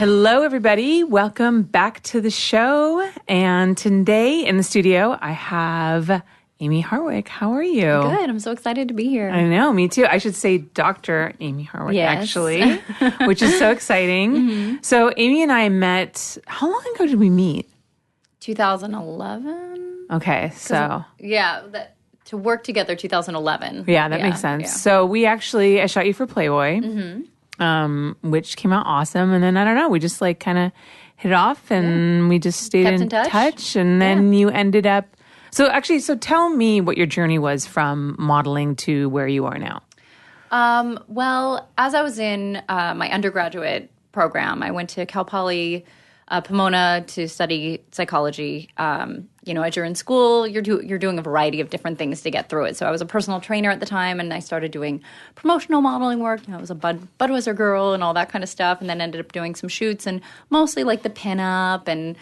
Hello, everybody. Welcome back to the show. And today in the studio, I have Amie Harwick. How are you? Good. I'm so excited to be here. I know. Me too. I should say Dr. Amie Harwick, actually, which is so exciting. Mm-hmm. So Amie and I met, how long ago did we meet? 2011. Okay. So. To work together, 2011. Yeah, that makes sense. Yeah. So I shot you for Playboy. Mm-hmm. Which came out awesome. And then, I don't know, we just like kind of hit it off and we just stayed in touch. And then you ended up, so tell me what your journey was from modeling to where you are now. Well, as I was in my undergraduate program, I went to Cal Poly Pomona to study psychology. As you're in school, you're doing a variety of different things to get through it. So I was a personal trainer at the time, and I started doing promotional modeling work. I was a Budweiser girl and all that kind of stuff, and then ended up doing some shoots and mostly like the pinup and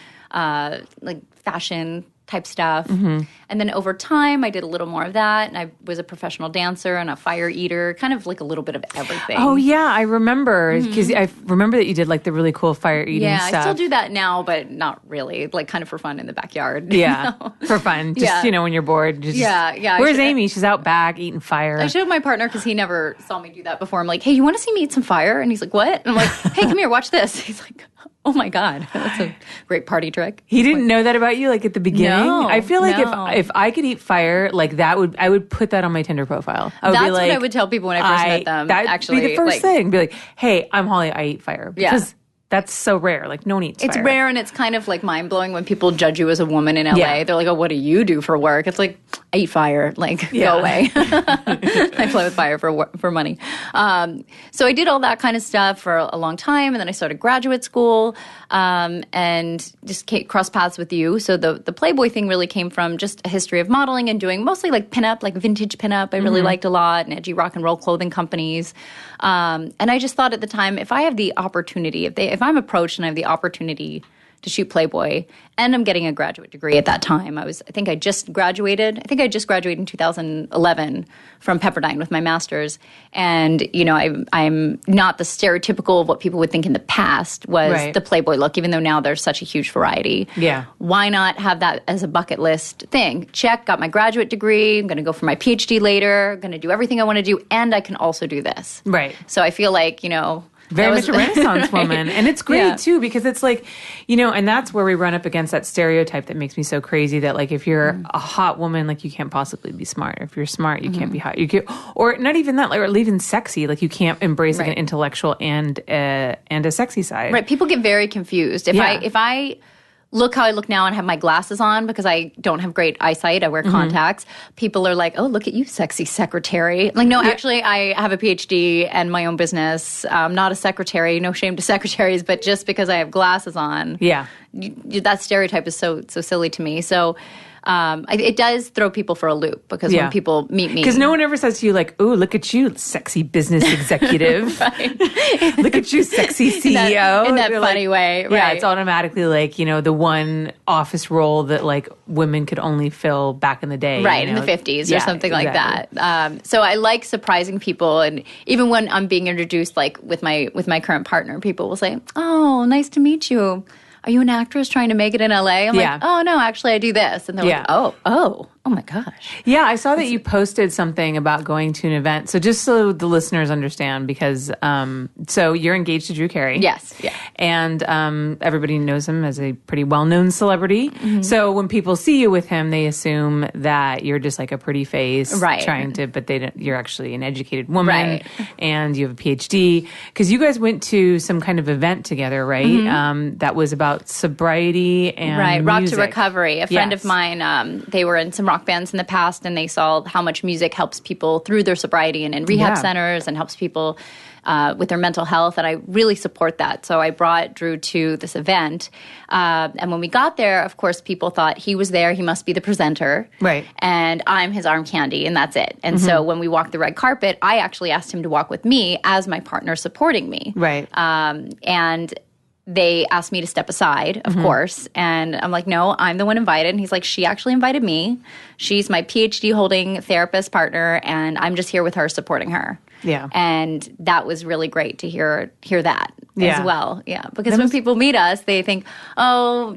like fashion type stuff. Mm-hmm. And then over time, I did a little more of that. And I was a professional dancer and a fire eater, kind of like a little bit of everything. Oh, yeah. I remember. Because I remember that you did like the really cool fire eating stuff. Yeah, I still do that now, but not really. Like kind of for fun in the backyard. Yeah, for fun. Just, when you're bored. Yeah. Where's Amie? She's out back eating fire. I showed my partner because he never saw me do that before. I'm like, hey, you want to see me eat some fire? And he's like, what? And I'm like, hey, come here, watch this. He's like, oh my God, that's a great party trick. He didn't know that about you, like at the beginning. No, I feel like if I could eat fire, like I would put that on my Tinder profile. That's what I would tell people when I first met them. That'd be the first thing. Be like, hey, I'm Holly. I eat fire because that's so rare. Like no one eats fire. It's rare, and it's kind of like mind blowing when people judge you as a woman in LA. Yeah. They're like, oh, what do you do for work? It's like, I eat fire. Like, go away. I play with fire for money. So I did all that kind of stuff for a long time, and then I started graduate school and just crossed paths with you. So the Playboy thing really came from just a history of modeling and doing mostly like pinup, like vintage pinup. I really liked a lot, and edgy rock and roll clothing companies. And I just thought at the time, if I have the opportunity, if I'm approached and I have the opportunity to shoot Playboy, and I'm getting a graduate degree at that time. I think I just graduated in 2011 from Pepperdine with my master's. And, I'm not the stereotypical of what people would think in the past was the Playboy look, even though now there's such a huge variety. Yeah. Why not have that as a bucket list thing? Check, got my graduate degree. I'm going to go for my PhD later. Going to do everything I want to do. And I can also do this. Right. So I feel like, very much a Renaissance woman. And it's great, too, because it's like, and that's where we run up against that stereotype that makes me so crazy that, like, if you're a hot woman, like, you can't possibly be smart. If you're smart, you can't be hot. You can't, or not even that, like, or even sexy. Like, you can't embrace, like, an intellectual and a sexy side. Right. People get very confused. If I look how I look now and have my glasses on because I don't have great eyesight. I wear contacts. People are like, oh, look at you, sexy secretary. Like, no, actually, I have a PhD and my own business. I'm not a secretary. No shame to secretaries. But just because I have glasses on, that stereotype is so silly to me. So it does throw people for a loop because when people meet me. Because no one ever says to you like, ooh, look at you, sexy business executive. Look at you, sexy CEO. In that funny way. Right. Yeah, it's automatically like, the one office role that like women could only fill back in the day. Right, in the 50s or something like that. So I like surprising people. And even when I'm being introduced like with my current partner, people will say, oh, nice to meet you. Are you an actress trying to make it in LA? I'm like, oh, no, actually, I do this. And they're like, oh my gosh. Yeah, I saw that you posted something about going to an event. So just so the listeners understand, because so you're engaged to Drew Carey. Yes. Yeah. And everybody knows him as a pretty well-known celebrity. Mm-hmm. So when people see you with him, they assume that you're just like a pretty face. Right. But you're actually an educated woman. Right. And you have a PhD. Because you guys went to some kind of event together, right? Mm-hmm. That was about sobriety and Rock music. to Recovery. A friend of mine, they were in some rock bands in the past, and they saw how much music helps people through their sobriety and in rehab centers and helps people with their mental health, and I really support that. So I brought Drew to this event, and when we got there, of course, people thought he was there, he must be the presenter, right? And I'm his arm candy, and that's it. And so when we walked the red carpet, I actually asked him to walk with me as my partner supporting me, right? And they asked me to step aside, of course. And I'm like, no, I'm the one invited. And he's like, she actually invited me. She's my PhD holding therapist partner, and I'm just here with her supporting her. Yeah. And that was really great to hear that. as well. Yeah, because when people meet us, they think, oh,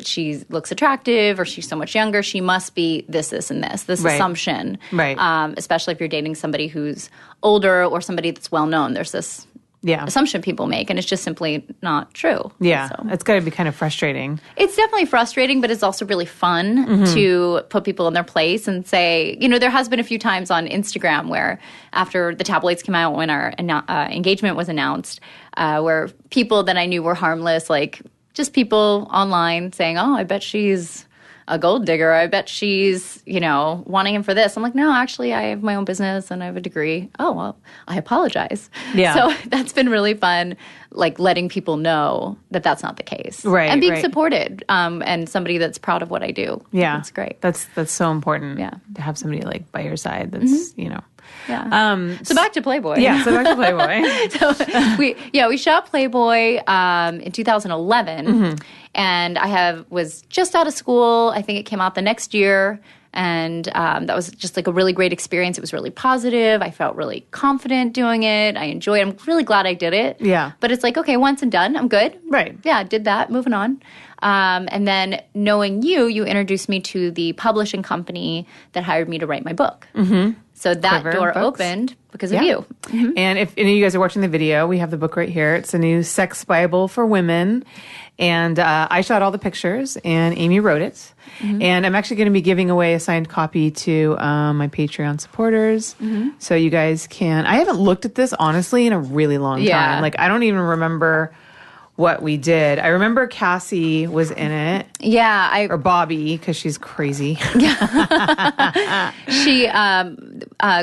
she looks attractive, or she's so much younger. She must be this, and this assumption. Right. Especially if you're dating somebody who's older or somebody that's well known. There's this assumption people make, and it's just simply not true. Yeah, so it's got to be kind of frustrating. It's definitely frustrating, but it's also really fun to put people in their place and say, there has been a few times on Instagram where after the tabloids came out, when our engagement was announced, where people that I knew were harmless, like just people online saying, oh, I bet she's a gold digger. I bet she's, wanting him for this. I'm like, no, actually, I have my own business and I have a degree. Oh, well, I apologize. Yeah. So that's been really fun, like letting people know that that's not the case. Right. And being supported and somebody that's proud of what I do. Yeah. That's great. That's so important. Yeah. To have somebody like by your side that's, Yeah. So back to Playboy. Yeah, so back to Playboy. So we shot Playboy in 2011, and I was just out of school. I think it came out the next year, and that was just like a really great experience. It was really positive. I felt really confident doing it. I enjoyed it. I'm really glad I did it. Yeah. But it's like, okay, once and done. I'm good. Right. Yeah, did that. Moving on. And then knowing you introduced me to the publishing company that hired me to write my book. Mm-hmm. So that Quiver door books. opened because of you. Mm-hmm. And if any of you guys are watching the video, we have the book right here. It's a new sex Bible for women. And I shot all the pictures, and Amie wrote it. Mm-hmm. And I'm actually going to be giving away a signed copy to my Patreon supporters. Mm-hmm. So you guys can... I haven't looked at this, honestly, in a really long time. Like, I don't even remember what we did. I remember Cassie was in it. Yeah. Or Bobby, because she's crazy. She,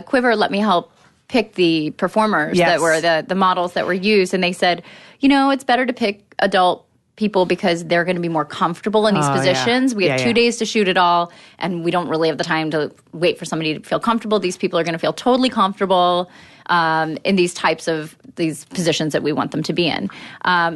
Quiver let me help pick the performers that were the models that were used. And they said, it's better to pick adult people because they're going to be more comfortable in these positions. Yeah. We have 2 days to shoot it all, and we don't really have the time to wait for somebody to feel comfortable. These people are going to feel totally comfortable in these types of these positions that we want them to be in.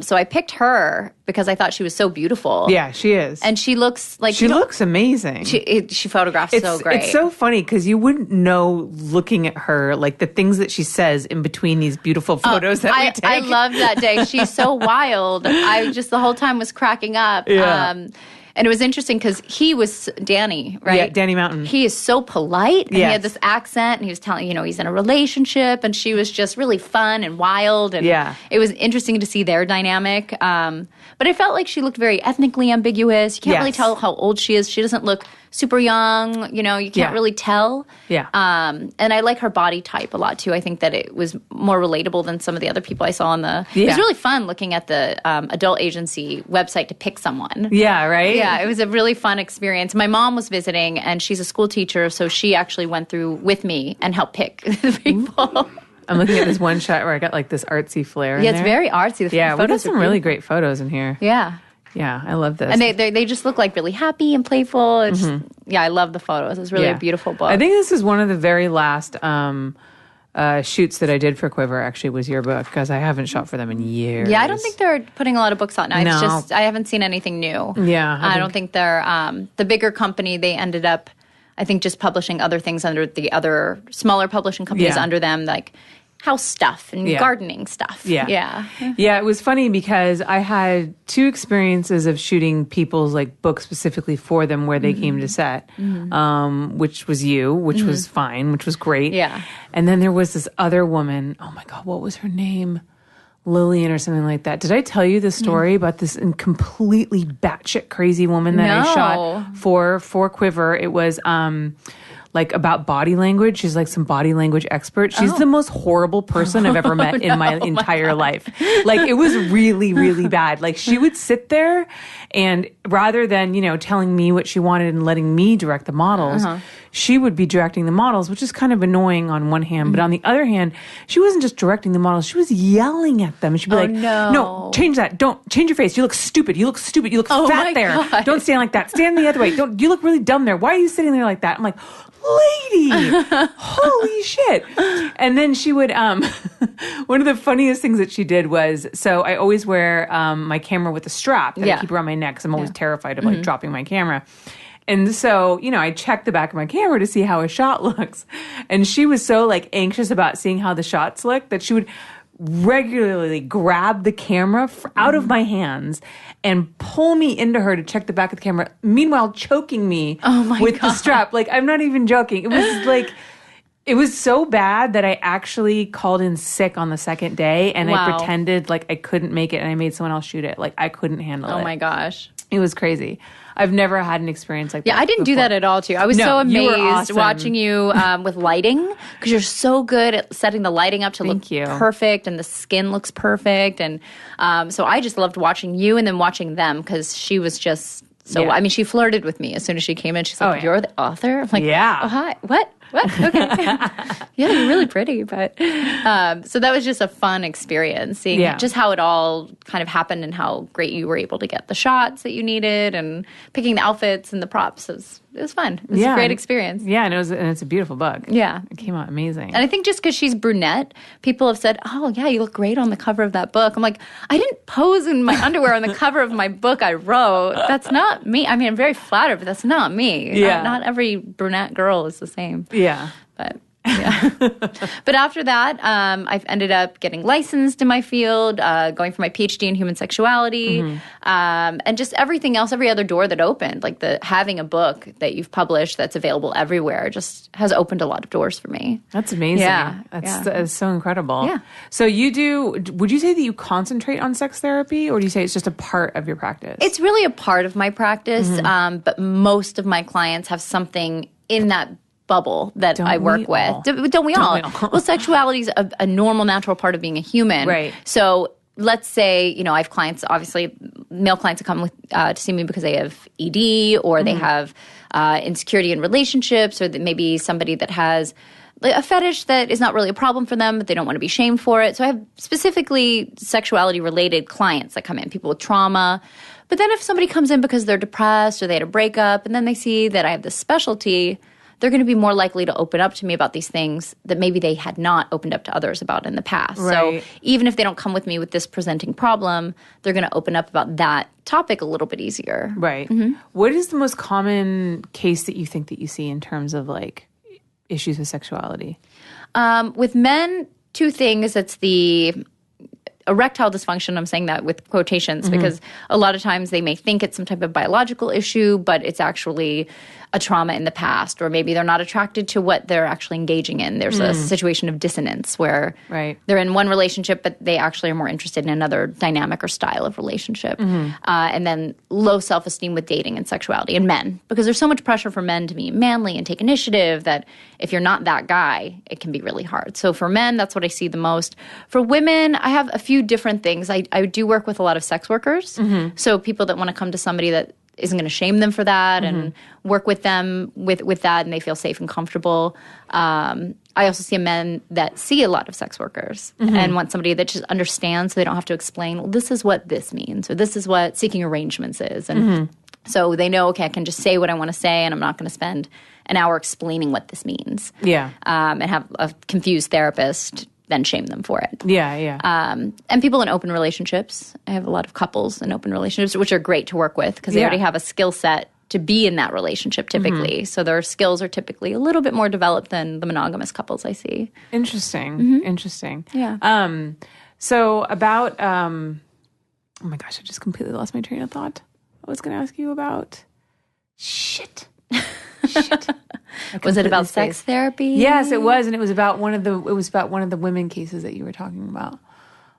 So I picked her because I thought she was so beautiful. Yeah, she is. And she looks like... She looks amazing. She photographs so great. It's so funny because you wouldn't know looking at her, like the things that she says in between these beautiful photos that we take. I love that day. She's so wild. I just the whole time was cracking up. Yeah. And it was interesting because he was Danny, right? Yeah, Danny Mountain. He is so polite, and he had this accent, and he was telling, he's in a relationship, and she was just really fun and wild, and it was interesting to see their dynamic. But I felt like she looked very ethnically ambiguous. You can't really tell how old she is. She doesn't look super young, you can't really tell. Yeah. And I like her body type a lot, too. I think that it was more relatable than some of the other people I saw on the... It was really fun looking at the adult agency website to pick someone. Yeah, right? Yeah, it was a really fun experience. My mom was visiting, and she's a school teacher, so she actually went through with me and helped pick the people. I'm looking at this one shot where I got like this artsy flair in it's there. very artsy. The we got some really great photos in here. Yeah. Yeah, I love this. And they just look like really happy and playful. It's I love the photos. It's really a beautiful book. I think this is one of the very last shoots that I did for Quiver, actually, was your book, because I haven't shot for them in years. Yeah, I don't think they're putting a lot of books out now. No. It's just, I haven't seen anything new. Yeah. I don't think they're, the bigger company, they ended up, I think, just publishing other things under the other smaller publishing companies under them, like house stuff and gardening stuff. Yeah, it was funny because I had two experiences of shooting people's like books specifically for them where they came to set, which was you, which was fine, which was great. Yeah. And then there was this other woman, oh my God, what was her name? Lillian or something like that. Did I tell you the story about this completely batshit crazy woman that I shot for Quiver? It was like about body language. She's like some body language expert. She's the most horrible person I've ever met in my entire life. Like it was really, really bad. Like she would sit there and rather than, telling me what she wanted and letting me direct the models, she would be directing the models, which is kind of annoying on one hand. But on the other hand, she wasn't just directing the models. She was yelling at them. She'd be like, no, change that. Don't change your face. You look stupid. You look stupid. You look fat there. God. Don't stand like that. Stand the other way. You look really dumb there. Why are you sitting there like that? I'm like, lady, holy shit. And then she would, one of the funniest things that she did was, so I always wear my camera with a strap that I keep around my neck because I'm always terrified of like dropping my camera. And so, I checked the back of my camera to see how a shot looks. And she was so like anxious about seeing how the shots look that she would regularly grab the camera out of my hands and pull me into her to check the back of the camera, meanwhile choking me with the strap. Like, I'm not even joking. It was like, it was so bad that I actually called in sick on the second day, and I pretended like I couldn't make it, and I made someone else shoot it. Like, I couldn't handle it. Oh my gosh. It was crazy. I've never had an experience like that. Yeah, I didn't do that at all, too. I was so amazed watching you with lighting, because you're so good at setting the lighting up to look perfect, and the skin looks perfect. And so I just loved watching you and then watching them, because she was just so, I mean, she flirted with me as soon as she came in. She's like, you're the author? I'm like, oh, hi. What? Okay. Yeah, you're really pretty. But so that was just a fun experience, seeing just how it all kind of happened and how great you were able to get the shots that you needed and picking the outfits and the props. It was fun. It was a great experience. Yeah, and it's a beautiful book. Yeah. It came out amazing. And I think just because she's brunette, people have said, oh, yeah, you look great on the cover of that book. I'm like, I didn't pose in my underwear on the cover of my book I wrote. That's not me. I mean, I'm very flattered, but that's not me. Yeah. Not every brunette girl is the same. Yeah. But yeah. But after that, I've ended up getting licensed in my field, going for my PhD in human sexuality, and just everything else, every other door that opened, like having a book that you've published that's available everywhere just has opened a lot of doors for me. That's amazing. Yeah. That's so incredible. Yeah. So would you say that you concentrate on sex therapy, or do you say it's just a part of your practice? It's really a part of my practice, but most of my clients have something in that bubble that I work with. Don't we all? Well, sexuality is a normal, natural part of being a human. Right. So let's say, I have clients, obviously, male clients that come to see me because they have ED, or they have insecurity in relationships, or maybe somebody that has a fetish that is not really a problem for them, but they don't want to be shamed for it. So I have specifically sexuality-related clients that come in, people with trauma. But then if somebody comes in because they're depressed or they had a breakup, and then they see that I have this specialty, they're going to be more likely to open up to me about these things that maybe they had not opened up to others about in the past. Right. So even if they don't come with me with this presenting problem, they're going to open up about that topic a little bit easier. Right. What is the most common case that you think that you see in terms of like issues with sexuality? With men, two things. It's the erectile dysfunction. I'm saying that with quotations because a lot of times they may think it's some type of biological issue, but it's actually a trauma in the past, or maybe they're not attracted to what they're actually engaging in. There's a situation of dissonance where they're in one relationship, but they actually are more interested in another dynamic or style of relationship. And then low self-esteem with dating and sexuality in men, because there's so much pressure for men to be manly and take initiative that if you're not that guy, it can be really hard. So for men, that's what I see the most. For women, I have a few different things. I do work with a lot of sex workers. So people that want to come to somebody that isn't going to shame them for that and work with them with that, and they feel safe and comfortable. I also see men that see a lot of sex workers and want somebody that just understands, so they don't have to explain, well, this is what this means, or this is what seeking arrangements is. And so they know, okay, I can just say what I want to say, and I'm not going to spend an hour explaining what this means. And have a confused therapist then shame them for it. And people in open relationships. I have a lot of couples in open relationships, which are great to work with because they already have a skill set to be in that relationship typically. So their skills are typically a little bit more developed than the monogamous couples I see. Interesting. Interesting. Yeah. So about, oh my gosh, I just completely lost my train of thought. I was going to ask you about, shit. Was it about sex therapy? Yes, it was, and it was about one of the women cases that you were talking about.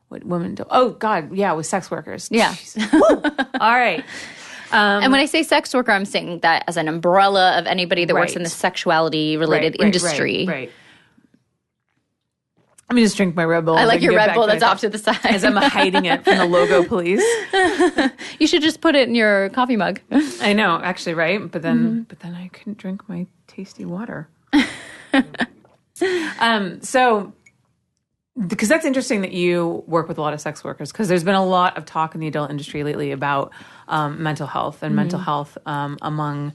What women do? Oh God, yeah, with sex workers. Yeah. All right. And when I say sex worker, I'm saying that as an umbrella of anybody that works in the sexuality related industry. Right. Let me just drink my Red Bull. I like your Red Bull that's off to the side. As I'm hiding it from the logo police. You should just put it in your coffee mug. I know, actually, right? But then I couldn't drink my tasty water. So, because that's interesting that you work with a lot of sex workers, because there's been a lot of talk in the adult industry lately about mental health and mental health among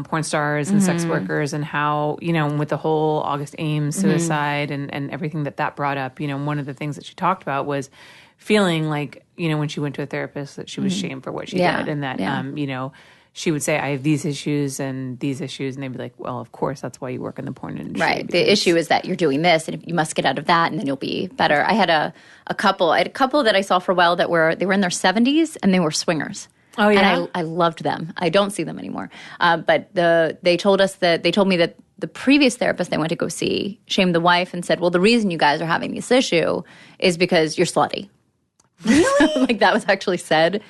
porn stars and sex workers, and how, with the whole August Ames suicide and everything that brought up, one of the things that she talked about was feeling like, when she went to a therapist, that she was shamed for what she did, and that, she would say, I have these issues and these issues. And they'd be like, well, of course, that's why you work in the porn industry. Right. The issue is that you're doing this and you must get out of that and then you'll be better. I had a couple that I saw for a while they were in their 70s and they were swingers. Oh, yeah? And I loved them. I don't see them anymore. But they told me that the previous therapist they went to go see shamed the wife and said, well, the reason you guys are having this issue is because you're slutty. Really? Like that was actually said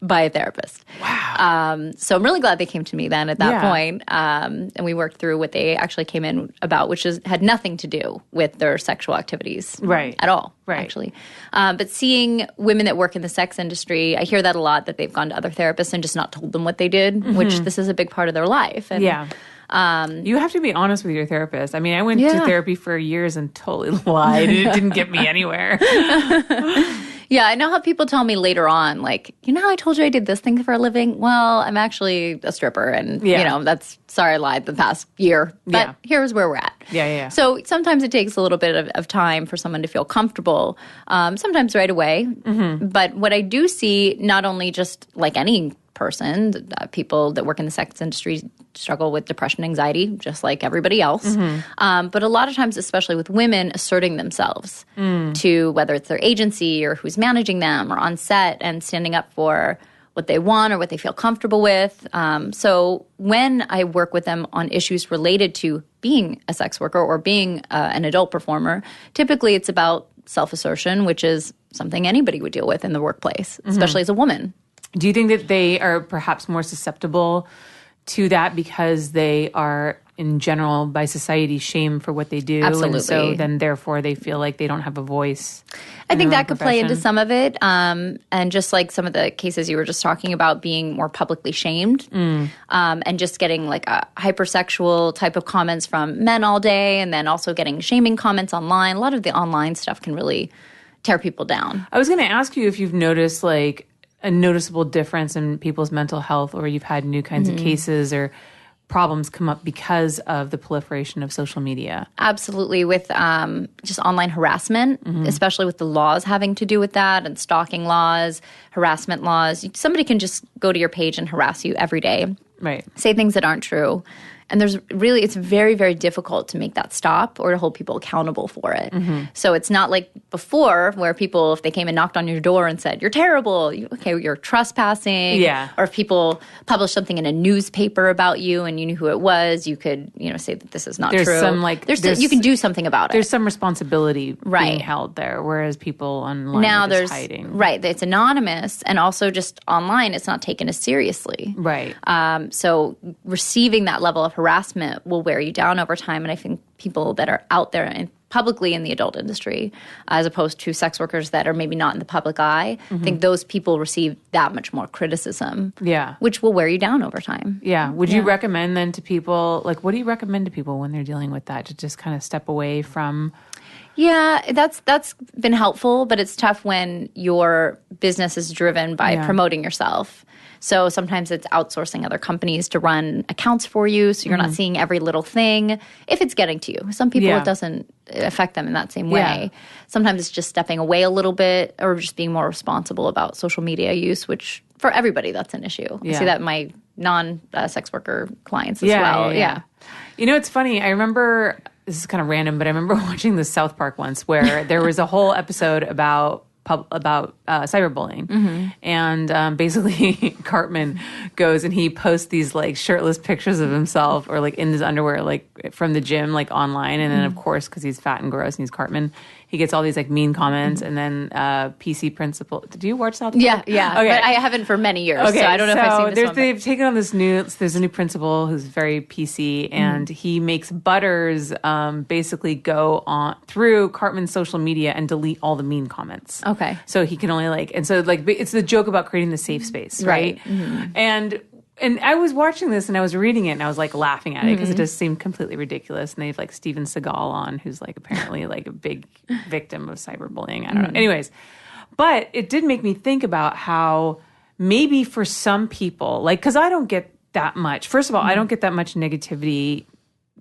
by a therapist. Wow. So I'm really glad they came to me then at that point. And we worked through what they actually came in about, which had nothing to do with their sexual activities at all, actually. But seeing women that work in the sex industry, I hear that a lot, that they've gone to other therapists and just not told them what they did, which this is a big part of their life. And, you have to be honest with your therapist. I mean, I went to therapy for years and totally lied. It didn't get me anywhere. Yeah, I know how people tell me later on, like, you know how I told you I did this thing for a living? Well, I'm actually a stripper, and, sorry I lied the past year, but here's where we're at. Yeah. So sometimes it takes a little bit of time for someone to feel comfortable, sometimes right away. Mm-hmm. But what I do see, not only just like any person, people that work in the sex industry struggle with depression, anxiety, just like everybody else. Mm-hmm. But a lot of times, especially with women, asserting themselves to whether it's their agency or who's managing them or on set and standing up for what they want or what they feel comfortable with. So when I work with them on issues related to being a sex worker or being an adult performer, typically it's about self-assertion, which is something anybody would deal with in the workplace, especially as a woman. Do you think that they are perhaps more susceptible to that because they are, in general, by society, shamed for what they do? Absolutely. And so then, therefore, they feel like they don't have a voice. I think that could play into some of it. And just like some of the cases you were just talking about being more publicly shamed and just getting like a hypersexual type of comments from men all day and then also getting shaming comments online. A lot of the online stuff can really tear people down. I was going to ask you if you've noticed like a noticeable difference in people's mental health, or you've had new kinds of cases or problems come up because of the proliferation of social media. Absolutely. With just online harassment, especially with the laws having to do with that and stalking laws, harassment laws. Somebody can just go to your page and harass you every day. Right. Say things that aren't true. And it's very, very difficult to make that stop or to hold people accountable for it. So it's not like before where people, if they came and knocked on your door and said, you're terrible, you're trespassing. Yeah. Or if people published something in a newspaper about you and you knew who it was, you could, say that this is not true. You can do something about it. There's some responsibility being held there, whereas people online now are just hiding. Right. It's anonymous, and also just online, it's not taken as seriously. Right. So receiving that level of harassment will wear you down over time. And I think people that are out there and publicly in the adult industry, as opposed to sex workers that are maybe not in the public eye, I think those people receive that much more criticism, which will wear you down over time. Yeah. Would you recommend then to people, like, what do you recommend to people when they're dealing with that, to just kind of step away from? Yeah, that's been helpful, but it's tough when your business is driven by promoting yourself. So sometimes it's outsourcing other companies to run accounts for you, so you're not seeing every little thing if it's getting to you. Some people, it doesn't affect them in that same way. Sometimes it's just stepping away a little bit or just being more responsible about social media use, which for everybody, that's an issue. I see that in my non-sex worker clients as well. Yeah. You know, it's funny. I remember, this is kind of random, but I remember watching the South Park once where there was a whole episode about cyberbullying. And basically Cartman goes and he posts these like shirtless pictures of himself or like in his underwear, like from the gym, like online. And then of course, because he's fat and gross and he's Cartman, he gets all these like mean comments. And then PC principal, did you watch South Park? Yeah. Okay. But I haven't for many years, so I don't know if I've seen this one. They've taken on there's a new principal who's very PC, and he makes Butters basically go on through Cartman's social media and delete all the mean comments. Okay. So he can only it's the joke about creating the safe space, right? And I was watching this and I was reading it and I was like laughing at it because it just seemed completely ridiculous. And they have like Steven Seagal on, who's like apparently like a big victim of cyberbullying. I don't know. Anyways, but it did make me think about how maybe for some people, like, because I don't get that much. First of all, I don't get that much negativity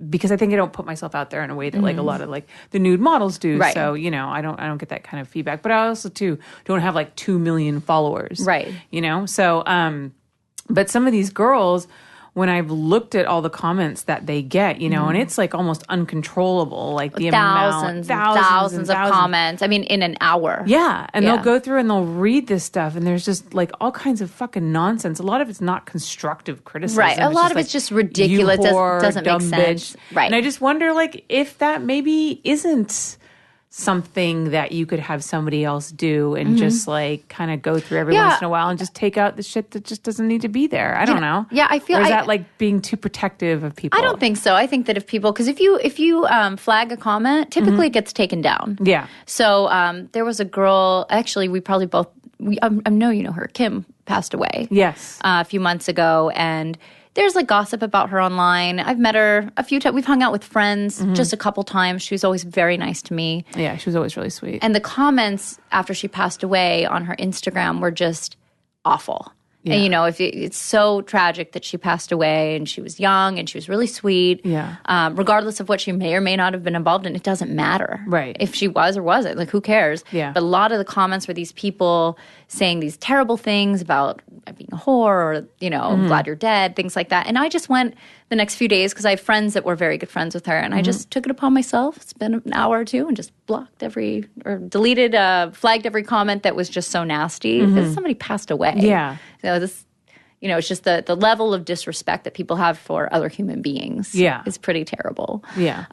because I think I don't put myself out there in a way that like a lot of like the nude models do. Right. So, I don't get that kind of feedback. But I also too don't have like 2 million followers. Right. So But some of these girls, when I've looked at all the comments that they get, you know, and it's like almost uncontrollable, like the thousands of comments. I mean, in an hour. Yeah. And they'll go through and they'll read this stuff, and there's just like all kinds of fucking nonsense. A lot of it's not constructive criticism. Right. A lot of it's just ridiculous. Doesn't make sense. Right. And I just wonder, like, if that maybe isn't something that you could have somebody else do and just like kind of go through every once in a while and just take out the shit that just doesn't need to be there. I don't know. Yeah, I feel. Or is that like being too protective of people? I don't think so. I think that if people, because if you flag a comment, typically it gets taken down. Yeah. So there was a girl. Actually, we probably both. I know you know her. Kim passed away. Yes. A few months ago, and there's like gossip about her online. I've met her a few times. We've hung out with friends just a couple times. She was always very nice to me. Yeah, she was always really sweet. And the comments after she passed away on her Instagram were just awful. Yeah. And, you know, it's so tragic that she passed away, and she was young and she was really sweet. Yeah. Regardless of what she may or may not have been involved in, it doesn't matter. Right. If she was or wasn't, like, who cares? Yeah. But a lot of the comments were these people saying these terrible things about being a whore, or, you know, I'm glad you're dead, things like that. And I just went the next few days, because I have friends that were very good friends with her, and I just took it upon myself, spent an hour or two, and just blocked deleted, flagged every comment that was just so nasty, because somebody passed away. Yeah. So this, you know, it's just the level of disrespect that people have for other human beings is pretty terrible. Yeah.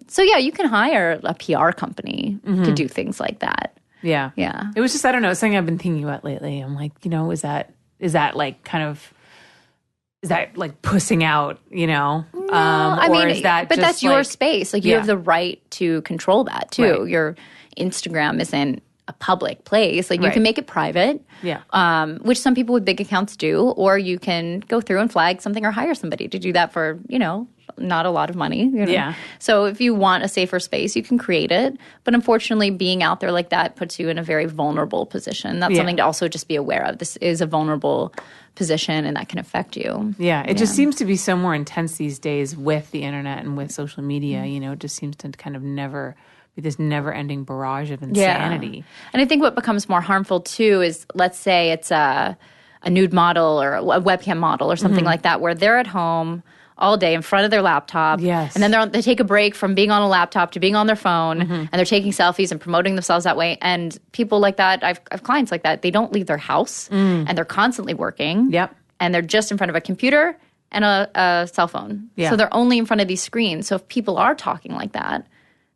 So yeah, you can hire a PR company to do things like that. Yeah. Yeah. It was just, I don't know, it's something I've been thinking about lately. I'm like, you know, is that like kind of, is that like pussing out, you know? I mean, is that but just that's your like, space. Like, you have the right to control that too. Right. Your Instagram isn't a public place. Like, you can make it private. Yeah. Which some people with big accounts do, or you can go through and flag something or hire somebody to do that for, you know, not a lot of money. You know? Yeah. So if you want a safer space, you can create it. But unfortunately, being out there like that puts you in a very vulnerable position. That's something to also just be aware of. This is a vulnerable position, and that can affect you. Yeah. It just seems to be so more intense these days with the internet and with social media. You know, it just seems to kind of never be this never-ending barrage of insanity. Yeah. And I think what becomes more harmful too is, let's say it's a nude model or a webcam model or something like that, where they're at home all day in front of their laptop. Yes. And then they take a break from being on a laptop to being on their phone, and they're taking selfies and promoting themselves that way. And people like that, I've clients like that, they don't leave their house, and they're constantly working. Yep. And they're just in front of a computer and a cell phone. Yeah. So they're only in front of these screens. So if people are talking like that,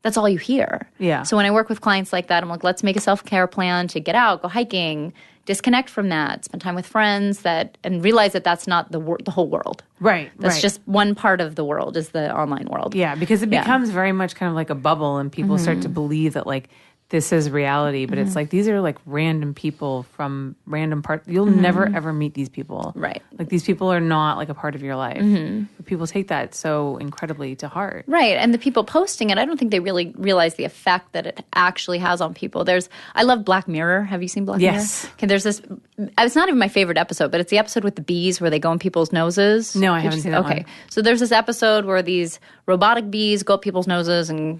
that's all you hear. Yeah. So when I work with clients like that, I'm like, let's make a self-care plan to get out, go hiking, disconnect from that, spend time with friends, and realize that that's not the whole world. Right. That's just one part of the world, is the online world. Yeah, because it becomes very much kind of like a bubble, and people start to believe that like this is reality, but it's like these are like random people from random parts. You'll never ever meet these people. Right. Like, these people are not like a part of your life. But people take that so incredibly to heart. Right. And the people posting it, I don't think they really realize the effect that it actually has on people. I love Black Mirror. Have you seen Black Mirror? Yes. Okay, there's this, it's not even my favorite episode, but it's the episode with the bees where they go in people's noses. No, I haven't seen that one. Okay. So there's this episode where these robotic bees go up people's noses and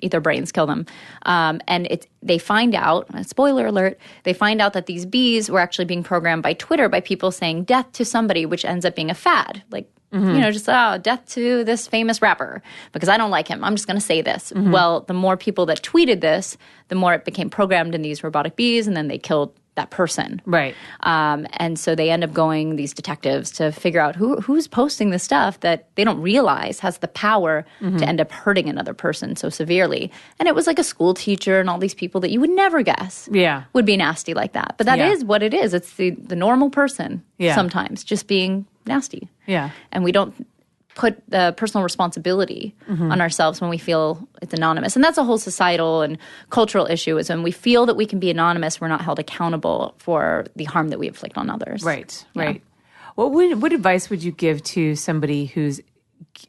eat their brains, kill them. And they find out, spoiler alert, they find out that these bees were actually being programmed by Twitter by people saying death to somebody, which ends up being a fad. Like, you know, just, death to this famous rapper because I don't like him. I'm just going to say this. Well, the more people that tweeted this, the more it became programmed in these robotic bees, and then they killed that person. Right. And so they end up going, these detectives, to figure out who's posting this stuff that they don't realize has the power to end up hurting another person so severely. And it was like a school teacher and all these people that you would never guess would be nasty like that. But that is what it is. It's the normal person sometimes just being nasty. Yeah. And we don't put the personal responsibility on ourselves when we feel it's anonymous. And that's a whole societal and cultural issue, is when we feel that we can be anonymous, we're not held accountable for the harm that we inflict on others. Right, right. What advice would you give to somebody who's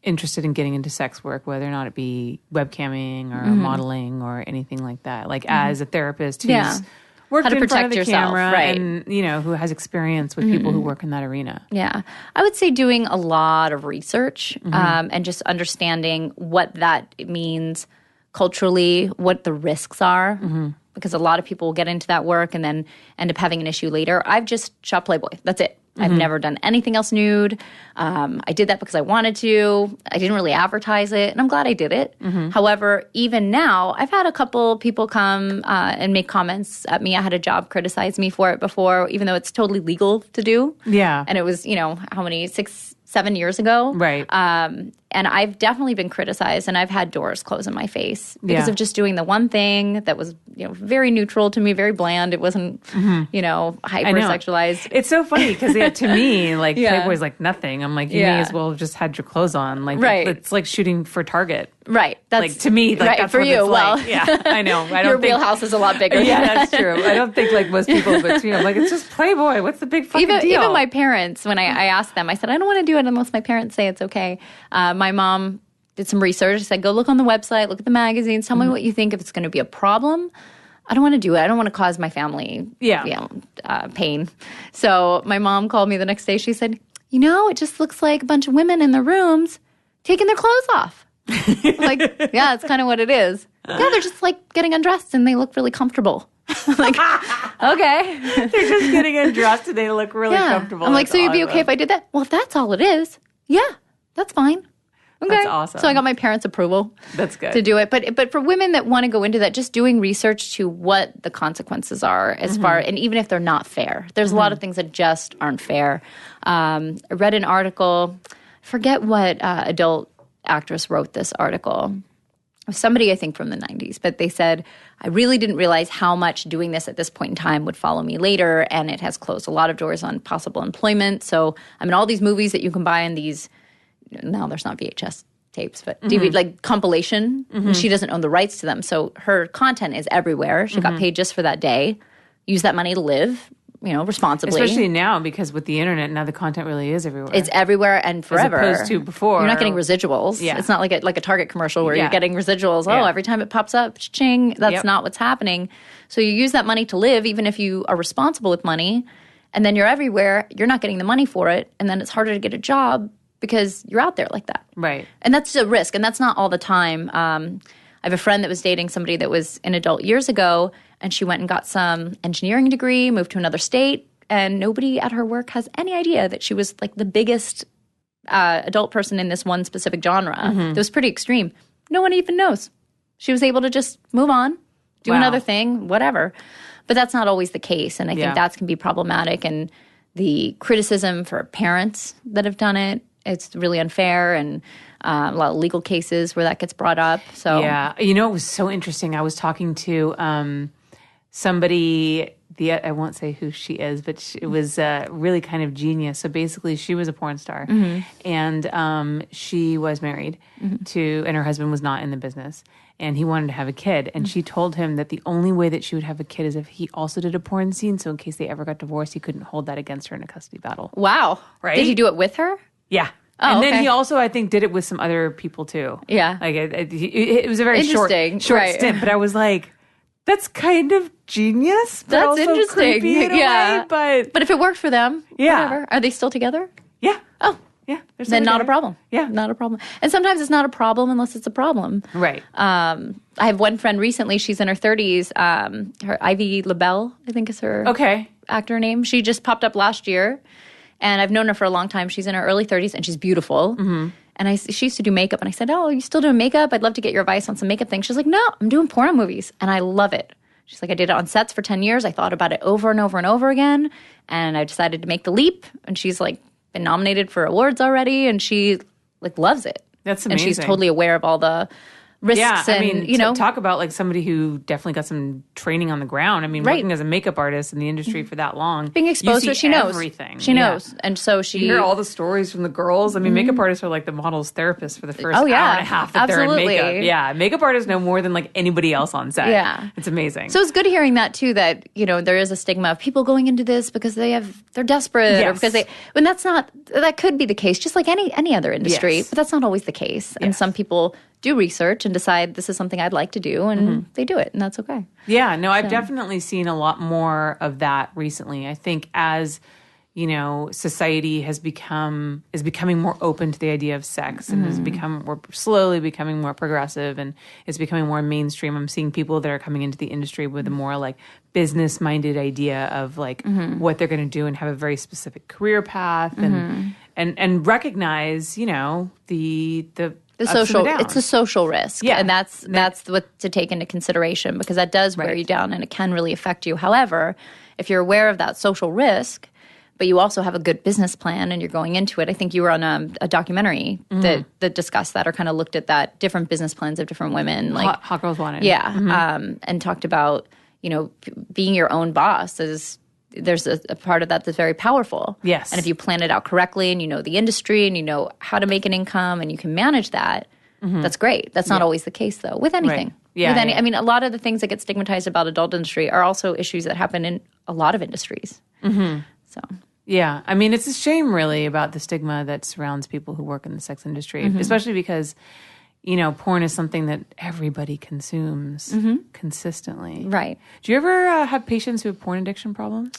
interested in getting into sex work, whether or not it be webcamming or modeling or anything like that? Like, as a therapist who's worked how to in front of protect the yourself, camera, right? and, you know, who has experience with people who work in that arena. Yeah. I would say doing a lot of research and just understanding what that means culturally, what the risks are, because a lot of people will get into that work and then end up having an issue later. I've just shot Playboy. That's it. I've never done anything else nude. I did that because I wanted to. I didn't really advertise it, and I'm glad I did it. However, even now, I've had a couple people come and make comments at me. I had a job criticize me for it before, even though it's totally legal to do. Yeah. And it was, how many, 6, 7 years ago. Right. And I've definitely been criticized, and I've had doors close in my face because of just doing the one thing that was, very neutral to me, very bland. It wasn't, hypersexualized. It's so funny because to me, Playboy's like nothing. I'm like, you may as well have just had your clothes on. Like, it's like shooting for Target. Right. That's to me, right, that's for what you. It's well, like. Yeah, I know. I don't your think wheelhouse is a lot bigger. Yeah, that's true. I don't think like most people, but I'm like, it's just Playboy. What's the big fucking deal? Even my parents, when I asked them, I said, I don't want to do it unless my parents say it's okay. My mom did some research. I said, go look on the website, look at the magazines, tell me what you think if it's going to be a problem. I don't want to do it. I don't want to cause my family pain. So my mom called me the next day. She said, it just looks like a bunch of women in their rooms taking their clothes off. Like, yeah, that's kind of what it is. Yeah, they're just like getting undressed and they look really comfortable. Like, okay. They're just getting undressed and they look really comfortable. I'm like, so you'd be okay if I did that? Well, if that's all it is, yeah, that's fine. Okay. That's awesome. So I got my parents' approval. That's good. To do it. But for women that want to go into that, just doing research to what the consequences are as far, and even if they're not fair. There's a lot of things that just aren't fair. I read an article, forget what adult actress wrote this article. Somebody, I think, from the 90s. But they said, I really didn't realize how much doing this at this point in time would follow me later, and it has closed a lot of doors on possible employment. So, all these movies that you can buy in these, now there's not VHS tapes, but DVD, like compilation, and she doesn't own the rights to them. So her content is everywhere. She got paid just for that day. Use that money to live, responsibly. Especially now, because with the internet, now the content really is everywhere. It's everywhere and forever. As opposed to before. You're not getting residuals. Yeah. It's not like a Target commercial where you're getting residuals. Oh, every time it pops up, ching. That's not what's happening. So you use that money to live, even if you are responsible with money, and then you're everywhere. You're not getting the money for it, and then it's harder to get a job because you're out there like that. Right. And that's a risk, and that's not all the time. I have a friend that was dating somebody that was an adult years ago, and she went and got some engineering degree, moved to another state, and nobody at her work has any idea that she was like the biggest adult person in this one specific genre. That was pretty extreme. No one even knows. She was able to just move on, do another thing, whatever. But that's not always the case, and I think that can be problematic. And the criticism for parents that have done it, it's really unfair, and a lot of legal cases where that gets brought up. So it was so interesting. I was talking to somebody. I won't say who she is, but it was really kind of genius. So basically, she was a porn star, and she was married to, and her husband was not in the business, and he wanted to have a kid. And she told him that the only way that she would have a kid is if he also did a porn scene. So in case they ever got divorced, he couldn't hold that against her in a custody battle. Wow! Right? Did he do it with her? Yeah. Oh, and then he also, I think, did it with some other people too. Yeah. Like it was a very short right. stint, but I was like, that's kind of genius. But That's also interesting. Creepy in a way, but if it worked for them, Yeah. whatever. Are they still together? Yeah. Oh, yeah. then not a problem. Yeah. Not a problem. And sometimes it's not a problem unless it's a problem. Right. I have one friend recently. She's in her 30s. Her Ivy LaBelle, I think is her actor name. She just popped up last year. And I've known her for a long time. She's in her early 30s, and she's beautiful. And she used to do makeup. And I said, oh, you still doing makeup? I'd love to get your advice on some makeup things. She's like, no, I'm doing porn movies. And I love it. She's like, I did it on sets for 10 years. I thought about it over and over and over again. And I decided to make the leap. And she's like been nominated for awards already. And she like loves it. That's amazing. And she's totally aware of all the risks. And, talk about like somebody who definitely got some training on the ground. I mean, working as a makeup artist in the industry for that long, being exposed to it, she knows everything. She knows, and so she. You hear all the stories from the girls. I mean, makeup artists are like the model's therapists for the first hour and a half that they're in makeup. Yeah, makeup artists know more than like anybody else on set. Yeah, it's amazing. So it's good hearing that too. That there is a stigma of people going into this because they're desperate or because when that's not. That could be the case, just like any other industry, but that's not always the case. And some people do research and decide this is something I'd like to do, and they do it, and that's okay. Yeah, no, I've definitely seen a lot more of that recently. I think as, society is becoming more open to the idea of sex and we're slowly becoming more progressive and it's becoming more mainstream. I'm seeing people that are coming into the industry with a more like business minded idea of like what they're going to do and have a very specific career path and recognize, the social, it's a social risk. Yeah. And that's what to take into consideration because that does wear you down and it can really affect you. However, if you're aware of that social risk, but you also have a good business plan and you're going into it. I think you were on a documentary that discussed that or kind of looked at that, different business plans of different women. Like Hot Girls Wanted. Yeah. And talked about, being your own boss there's a part of that that's very powerful. Yes. And if you plan it out correctly and you know the industry and you know how to make an income and you can manage that, that's great. That's not always the case though, with anything. Right. Yeah, I mean, a lot of the things that get stigmatized about adult industry are also issues that happen in a lot of industries. So... Yeah. I mean, it's a shame, really, about the stigma that surrounds people who work in the sex industry, especially because, porn is something that everybody consumes consistently. Right. Do you ever have patients who have porn addiction problems?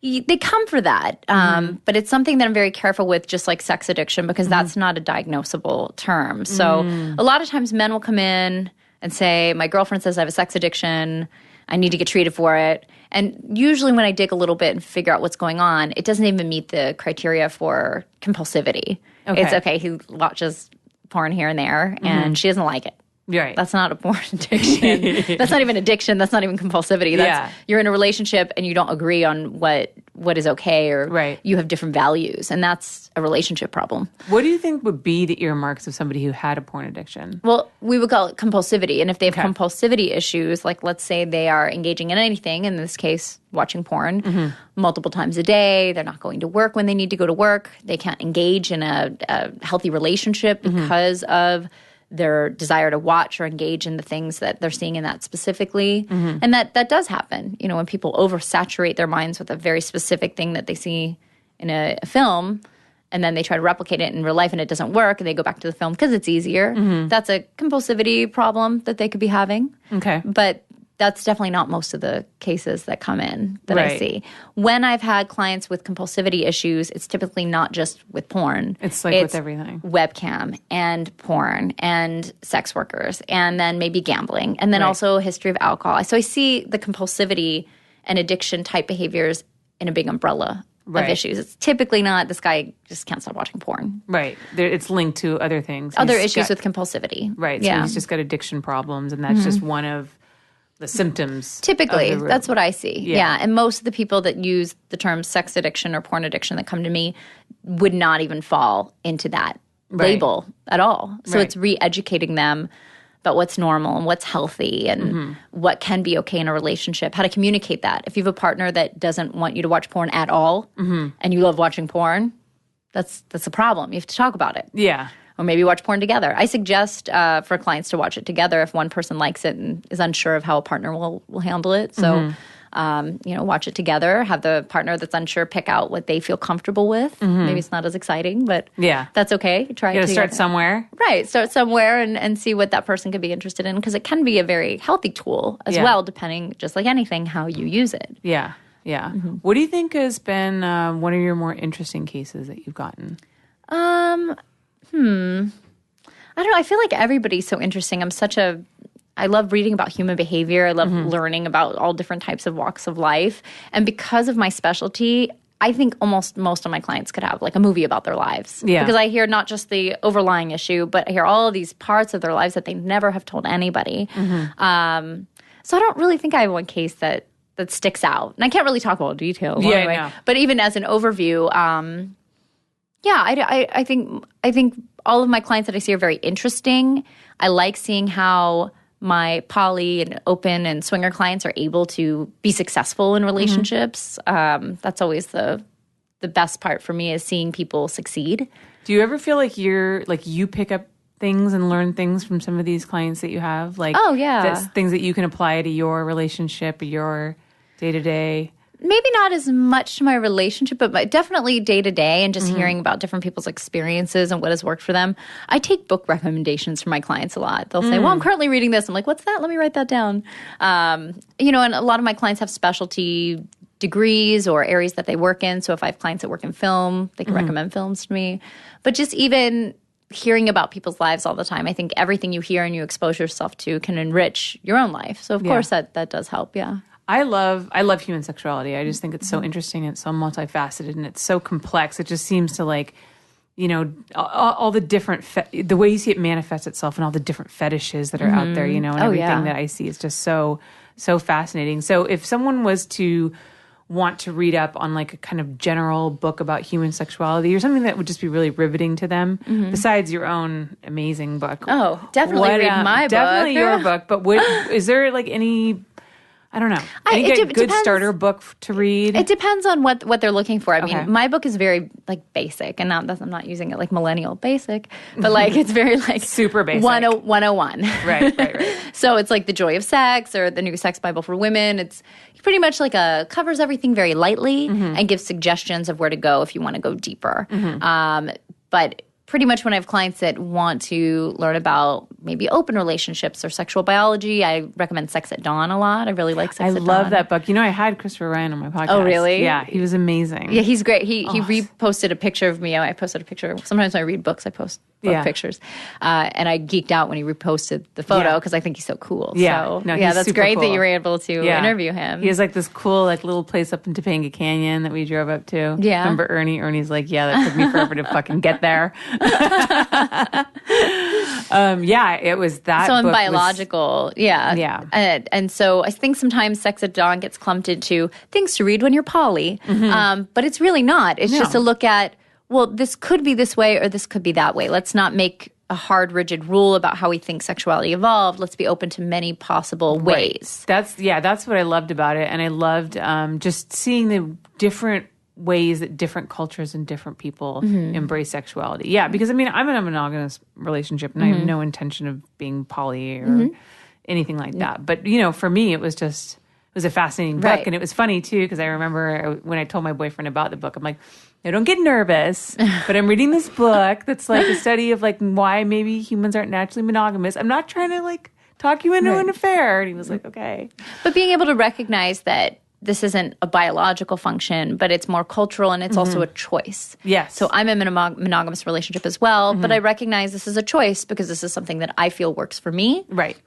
They come for that, but it's something that I'm very careful with, just like sex addiction, because that's not a diagnosable term. So a lot of times men will come in and say, my girlfriend says I have a sex addiction. I need to get treated for it. And usually when I dig a little bit and figure out what's going on, it doesn't even meet the criteria for compulsivity. Okay. It's okay, he watches porn here and there, and she doesn't like it. Right. That's not a porn addiction. That's not even addiction. That's not even compulsivity. You're in a relationship and you don't agree on what is okay or you have different values. And that's a relationship problem. What do you think would be the earmarks of somebody who had a porn addiction? Well, we would call it compulsivity. And if they have compulsivity issues, like let's say they are engaging in anything, in this case, watching porn multiple times a day, they're not going to work when they need to go to work, they can't engage in a healthy relationship because of their desire to watch or engage in the things that they're seeing in that specifically. And that does happen. When people oversaturate their minds with a very specific thing that they see in a film, and then they try to replicate it in real life and it doesn't work, and they go back to the film because it's easier. That's a compulsivity problem that they could be having. Okay. But that's definitely not most of the cases that come in that I see. When I've had clients with compulsivity issues, it's typically not just with porn. It's with everything. Webcam and porn and sex workers and then maybe gambling and then also a history of alcohol. So I see the compulsivity and addiction type behaviors in a big umbrella of issues. It's typically not this guy just can't stop watching porn. Right. It's linked to other things. Other issues with compulsivity. Right. So he's just got addiction problems, and that's just one of the symptoms. Typically, that's what I see. Yeah. And most of the people that use the term sex addiction or porn addiction that come to me would not even fall into that label at all. So it's re-educating them about what's normal and what's healthy and what can be okay in a relationship, how to communicate that. If you have a partner that doesn't want you to watch porn at all and you love watching porn, that's a problem. You have to talk about it. Yeah. Or maybe watch porn together. I suggest for clients to watch it together if one person likes it and is unsure of how a partner will handle it. So, watch it together. Have the partner that's unsure pick out what they feel comfortable with. Maybe it's not as exciting, but that's okay. Try it. Start somewhere. Right. Start somewhere and see what that person could be interested in, because it can be a very healthy tool as well, depending, just like anything, how you use it. Yeah. Yeah. What do you think has been one of your more interesting cases that you've gotten? I don't know. I feel like everybody's so interesting. I love reading about human behavior. I love learning about all different types of walks of life. And because of my specialty, I think almost most of my clients could have like a movie about their lives. Yeah. Because I hear not just the overlying issue, but I hear all of these parts of their lives that they never have told anybody. So I don't really think I have one case that sticks out. And I can't really talk about details anyway. No. But even as an overview, I think all of my clients that I see are very interesting. I like seeing how my poly and open and swinger clients are able to be successful in relationships. That's always the best part for me, is seeing people succeed. Do you ever feel like you pick up things and learn things from some of these clients that you have? Like, things that you can apply to your relationship, your day-to-day? Maybe not as much to my relationship, but definitely day to day, and just hearing about different people's experiences and what has worked for them. I take book recommendations from my clients a lot. They'll say, well, I'm currently reading this. I'm like, what's that? Let me write that down. And a lot of my clients have specialty degrees or areas that they work in. So if I have clients that work in film, they can recommend films to me. But just even hearing about people's lives all the time, I think everything you hear and you expose yourself to can enrich your own life. So of course that does help, yeah. I love human sexuality. I just think it's so interesting. It's so multifaceted and it's so complex. It just seems to like, you know, all the different, the way you see it manifest itself and all the different fetishes that are out there, you know, and everything that I see is just so fascinating. So if someone was to want to read up on like a kind of general book about human sexuality or something that would just be really riveting to them, besides your own amazing book. Oh, definitely read my book. Definitely your book. But is there like any... I don't know. Any good starter book to read? It depends on what they're looking for. I mean, my book is very like basic, and I'm not using it like millennial basic, but like it's very like super basic 101. Right. So it's like The Joy of Sex or The New Sex Bible for Women. It's pretty much like covers everything very lightly and gives suggestions of where to go if you want to go deeper. But pretty much when I have clients that want to learn about maybe open relationships or sexual biology, I recommend Sex at Dawn a lot. I really like Sex at Dawn. I love that book. You know, I had Christopher Ryan on my podcast. Oh, really? Yeah, he was amazing. Yeah, he's great. He reposted a picture of me. I posted a picture. Sometimes when I read books, I post book pictures. And I geeked out when he reposted the photo because I think he's so cool. Yeah. So, that's great that you were able to interview him. He has like this cool like little place up in Topanga Canyon that we drove up to. Yeah. Remember Ernie? Ernie's like, yeah, that took me forever to fucking get there. It was that. So in biological, and so I think sometimes Sex at Dawn gets clumped into things to read when you're poly, but it's really not. It's just a look at, well, this could be this way or this could be that way. Let's not make a hard, rigid rule about how we think sexuality evolved. Let's be open to many possible ways. That's what I loved about it, and I loved just seeing the different ways that different cultures and different people embrace sexuality. Yeah, because I mean, I'm in a monogamous relationship and I have no intention of being poly or anything like that. But, you know, for me, it was a fascinating book. And it was funny, too, because I remember when I told my boyfriend about the book, I'm like, no, don't get nervous, but I'm reading this book that's like a study of like why maybe humans aren't naturally monogamous. I'm not trying to like talk you into an affair. And he was like, okay. But being able to recognize that this isn't a biological function, but it's more cultural and it's also a choice. Yes. So I'm in a monogamous relationship as well, but I recognize this is a choice because this is something that I feel works for me. Right.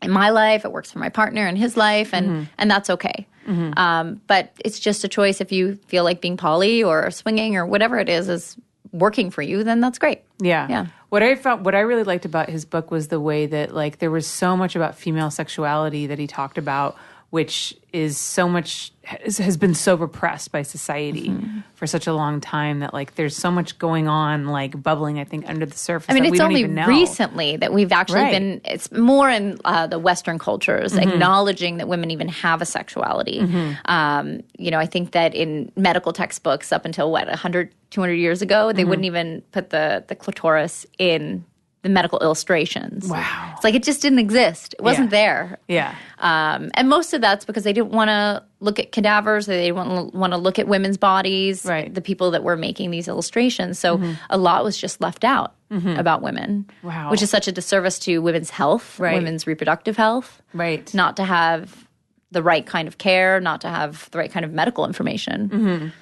In my life, it works for my partner in his life, and that's okay. But it's just a choice. If you feel like being poly or swinging or whatever it is working for you, then that's great. Yeah. What I really liked about his book was the way that like there was so much about female sexuality that he talked about, which is so much has been so repressed by society for such a long time that like there's so much going on like bubbling, I think, under the surface. I mean, that it's we don't only even know. Recently that we've actually been. It's more in the Western cultures acknowledging that women even have a sexuality. You know, I think that in medical textbooks up until 100, 200 years ago, they wouldn't even put the clitoris in the medical illustrations. Wow. It's like it just didn't exist. It wasn't there. Yeah. And most of that's because they didn't want to look at cadavers. They didn't want to look at women's bodies, the people that were making these illustrations. So a lot was just left out about women, which is such a disservice to women's health, women's reproductive health. Right. Not to have the right kind of care, not to have the right kind of medical information.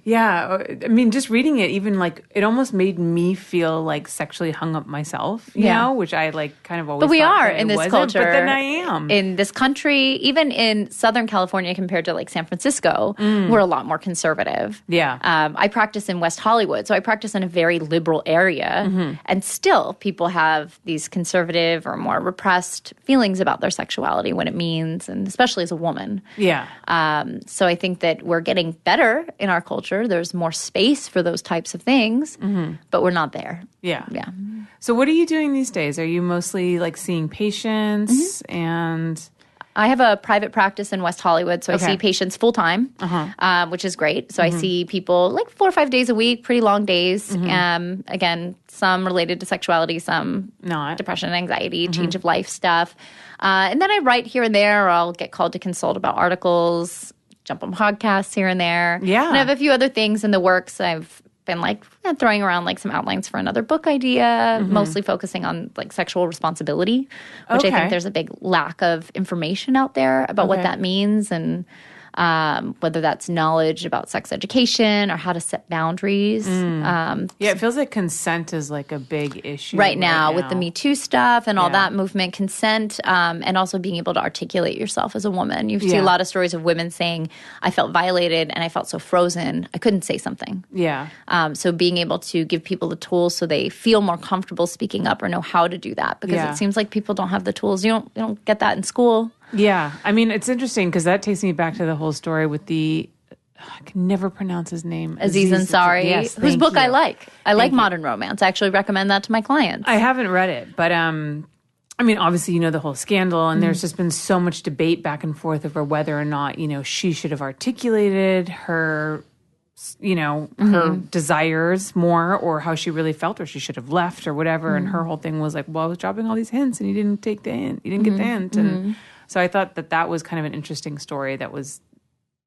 Yeah, I mean, just reading it, even like it almost made me feel like sexually hung up myself, you know, which I like kind of always. But we are in this culture. But then I am in this country, even in Southern California compared to like San Francisco, we're a lot more conservative. Yeah, I practice in West Hollywood, so I practice in a very liberal area, and still people have these conservative or more repressed feelings about their sexuality, what it means, and especially as a woman. Yeah. So I think that we're getting better in our culture. There's more space for those types of things, but we're not there. Yeah. Yeah. So what are you doing these days? Are you mostly like seeing patients and... I have a private practice in West Hollywood, so I see patients full-time, which is great. So I see people like 4 or 5 days a week, pretty long days. Again, some related to sexuality, some not. Depression, anxiety, change of life stuff. And then I write here and there, or I'll get called to consult about articles, jump on podcasts here and there. Yeah. And I have a few other things in the works. I've been like throwing around like some outlines for another book idea, mostly focusing on like sexual responsibility, which I think there's a big lack of information out there about what that means. And whether that's knowledge about sex education or how to set boundaries. It feels like consent is like a big issue right now with the Me Too stuff and all that movement, consent, and also being able to articulate yourself as a woman. You see a lot of stories of women saying, I felt violated and I felt so frozen, I couldn't say something. Yeah. So being able to give people the tools so they feel more comfortable speaking up or know how to do that, because it seems like people don't have the tools. You don't get that in school. Yeah. I mean, it's interesting because that takes me back to the whole story with I can never pronounce his name. Aziz Ansari, yes, whose book you. I like. I like modern romance. I actually recommend that to my clients. I haven't read it, but I mean, obviously, you know, the whole scandal, and there's just been so much debate back and forth over whether or not, you know, she should have articulated her, you know, her desires more, or how she really felt, or she should have left or whatever. And her whole thing was like, well, I was dropping all these hints and you didn't take the hint. You didn't get the hint. And so I thought that was kind of an interesting story that was,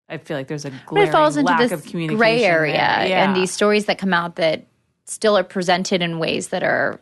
I feel like there's a glaring lack of communication. Gray area and these stories that come out that still are presented in ways that are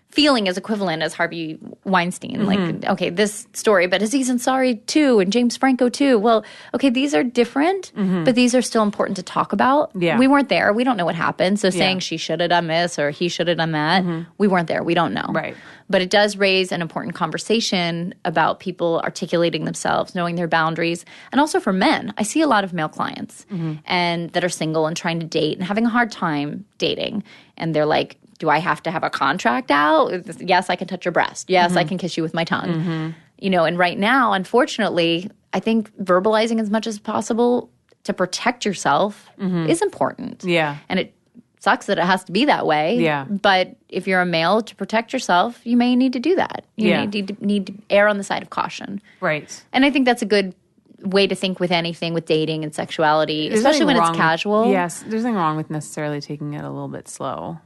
feeling as equivalent as Harvey Weinstein. Like, okay, this story, but Aziz Ansari too, and James Franco too. Well, okay, these are different, but these are still important to talk about. Yeah. We weren't there. We don't know what happened. So saying she should have done this or he should have done that, we weren't there. We don't know. Right. But it does raise an important conversation about people articulating themselves, knowing their boundaries. And also for men, I see a lot of male clients and that are single and trying to date and having a hard time dating. And they're like, do I have to have a contract out? Yes, I can touch your breast. Yes, I can kiss you with my tongue. You know, and right now, unfortunately, I think verbalizing as much as possible to protect yourself is important. Yeah. And it sucks that it has to be that way. Yeah. But if you're a male, to protect yourself, you may need to do that. You need to err on the side of caution. Right. And I think that's a good way to think with anything, with dating and sexuality, especially when it's casual. Yes. There's nothing wrong with necessarily taking it a little bit slow.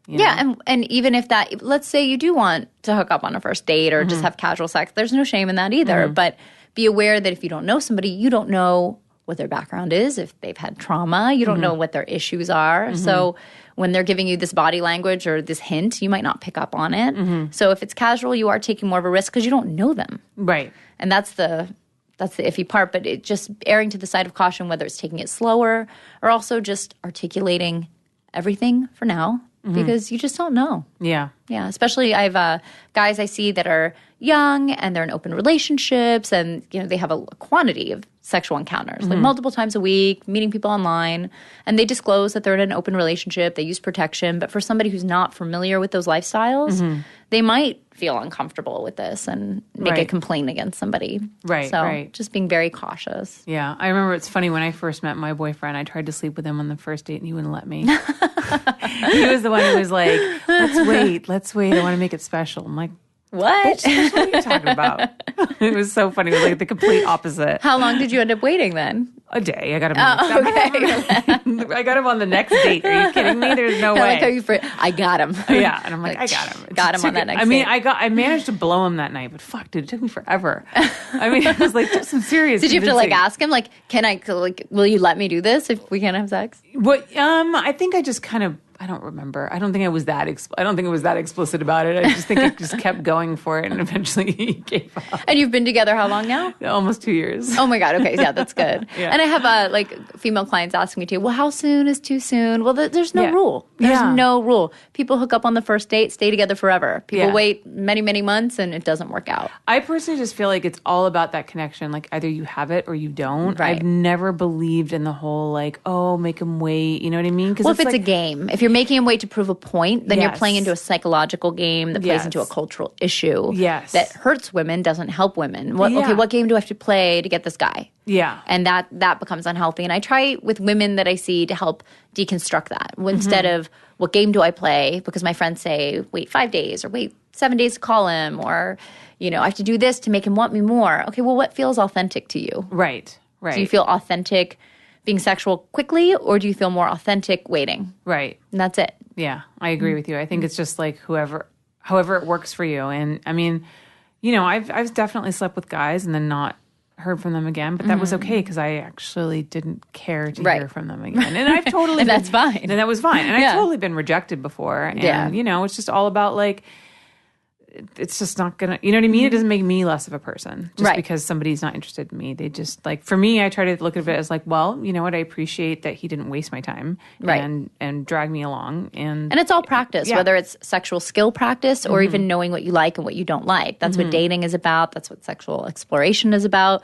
You know? And even if that, let's say you do want to hook up on a first date or just have casual sex, there's no shame in that either. But be aware that if you don't know somebody, you don't know what their background is, if they've had trauma, you don't know what their issues are. So when they're giving you this body language or this hint, you might not pick up on it. So if it's casual, you are taking more of a risk because you don't know them. Right. And that's the iffy part. But it just erring to the side of caution, whether it's taking it slower or also just articulating everything for now. Because you just don't know. Yeah. Yeah. Especially I have guys I see that are young and they're in open relationships and, you know, they have a quantity of sexual encounters, like multiple times a week, meeting people online, and they disclose that they're in an open relationship, they use protection. But for somebody who's not familiar with those lifestyles, they might feel uncomfortable with this and make a complaint against somebody. Right, so just being very cautious. Yeah. I remember it's funny, when I first met my boyfriend, I tried to sleep with him on the first date and he wouldn't let me. He was the one who was like, let's wait. I want to make it special. I'm like, what? What are you talking about? It was so funny. It was like the complete opposite. How long did you end up waiting then? A day. I got him. I got him on the next date. Are you kidding me? There's no way. I like how I got him. Yeah, and I'm like, I got him. Got him on that next date. I managed to blow him that night, but fuck, dude, it took me forever. I mean, it was like some serious. Did you have to like ask him, like, will you let me do this if we can't have sex? What? I think I just kind of. I don't remember. I don't think I was that. I don't think it was that explicit about it. I just think I just kept going for it, and eventually he gave up. And you've been together how long now? Almost 2 years. Oh my god. Okay, yeah, that's good. Yeah. And I have female clients asking me too. Well, how soon is too soon? Well, there's no rule. There's no rule. People hook up on the first date, stay together forever. People wait many, many months, and it doesn't work out. I personally just feel like it's all about that connection. Like either you have it or you don't. Right. I've never believed in the whole like, oh, make them wait. You know what I mean? Well, if it's a game, if you're making them wait to prove a point, then you're playing into a psychological game that plays into a cultural issue that hurts women, doesn't help women. Okay, what game do I have to play to get this guy? Yeah. And that becomes unhealthy. And I try with women that I see to help deconstruct that. Instead of what game do I play? Because my friends say, wait 5 days or wait 7 days to call him, or, you know, I have to do this to make him want me more. Okay, well, what feels authentic to you? Right. Do you feel authentic being sexual quickly, or do you feel more authentic waiting? Right. And that's it. Yeah, I agree with you. I think it's just like however it works for you. And I mean, you know, I've definitely slept with guys and then not heard from them again, but that was okay because I actually didn't care to hear from them again. And I've totally and that's fine. And that was fine. And I've totally been rejected before. And you know, it's just all about like it's just not gonna, you know what I mean? It doesn't make me less of a person just because somebody's not interested in me. They just like, for me, I try to look at it as like, well, you know what? I appreciate that he didn't waste my time and drag me along. And it's all practice, whether it's sexual skill practice or even knowing what you like and what you don't like. That's what dating is about. That's what sexual exploration is about.